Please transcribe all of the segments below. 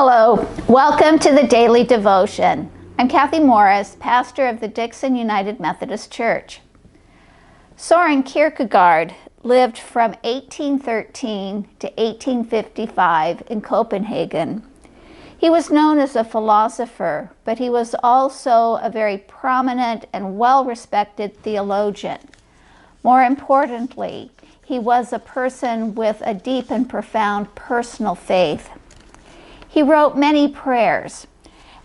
Hello, welcome to the Daily Devotion. I'm Kathy Morris, pastor of the Dixon United Methodist Church. Soren Kierkegaard lived from 1813 to 1855 in Copenhagen. He was known as a philosopher, but he was also a very prominent and well-respected theologian. More importantly, he was a person with a deep and profound personal faith. He wrote many prayers,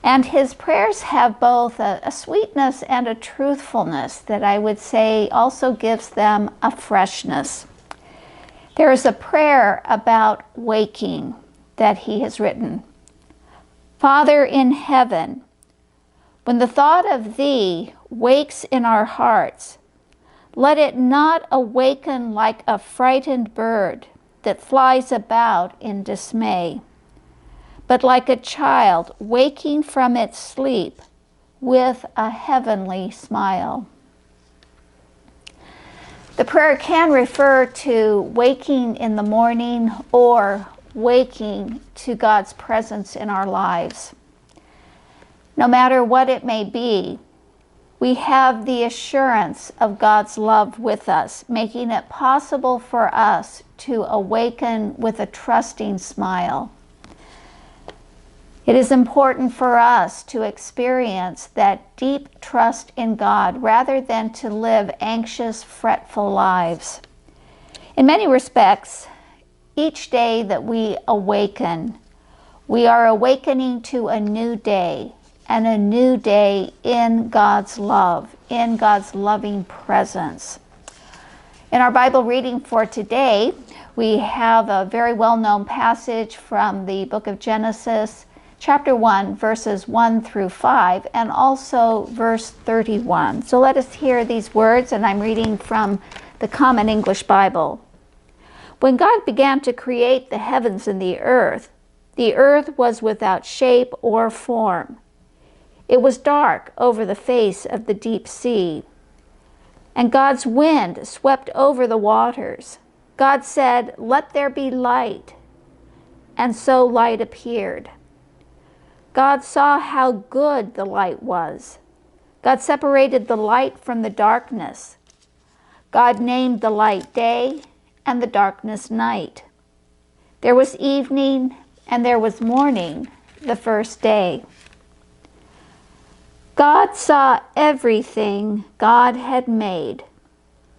and his prayers have both a sweetness and a truthfulness that I would say also gives them a freshness. There is a prayer about waking that he has written. Father in heaven, when the thought of thee wakes in our hearts, let it not awaken like a frightened bird that flies about in dismay, but like a child waking from its sleep with a heavenly smile. The prayer can refer to waking in the morning or waking to God's presence in our lives. No matter what it may be, we have the assurance of God's love with us, making it possible for us to awaken with a trusting smile. It is important for us to experience that deep trust in God rather than to live anxious, fretful lives. In many respects, each day that we awaken, we are awakening to a new day, and a new day in God's love, in God's loving presence. In our Bible reading for today, we have a very well-known passage from the book of Genesis, chapter 1, verses 1 through 5, and also verse 31. So let us hear these words, and I'm reading from the Common English Bible. When God began to create the heavens and the earth was without shape or form. It was dark over the face of the deep sea, and God's wind swept over the waters. God said, "Let there be light," and so light appeared. God saw how good the light was. God separated the light from the darkness. God named the light day and the darkness night. There was evening and there was morning the first day. God saw everything God had made.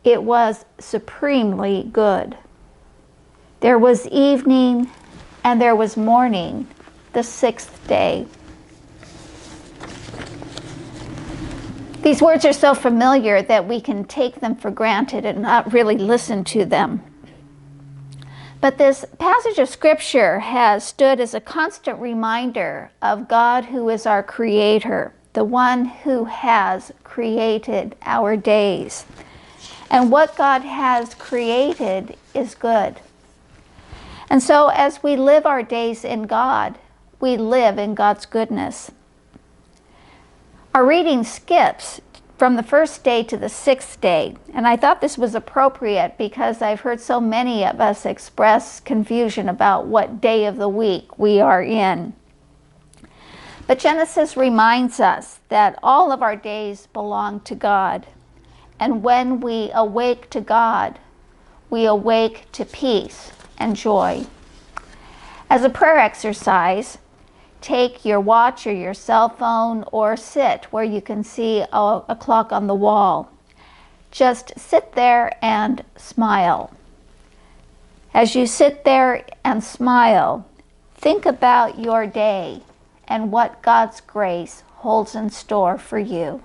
It was supremely good. There was evening and there was morning the sixth day. These words are so familiar that we can take them for granted and not really listen to them. But this passage of Scripture has stood as a constant reminder of God who is our Creator, the one who has created our days. And what God has created is good. And so as we live our days in God, we live in God's goodness. Our reading skips from the first day to the sixth day, and I thought this was appropriate because I've heard so many of us express confusion about what day of the week we are in. But Genesis reminds us that all of our days belong to God, and when we awake to God, we awake to peace and joy. As a prayer exercise, take your watch or your cell phone or sit where you can see a clock on the wall. Just sit there and smile. As you sit there and smile, think about your day and what God's grace holds in store for you.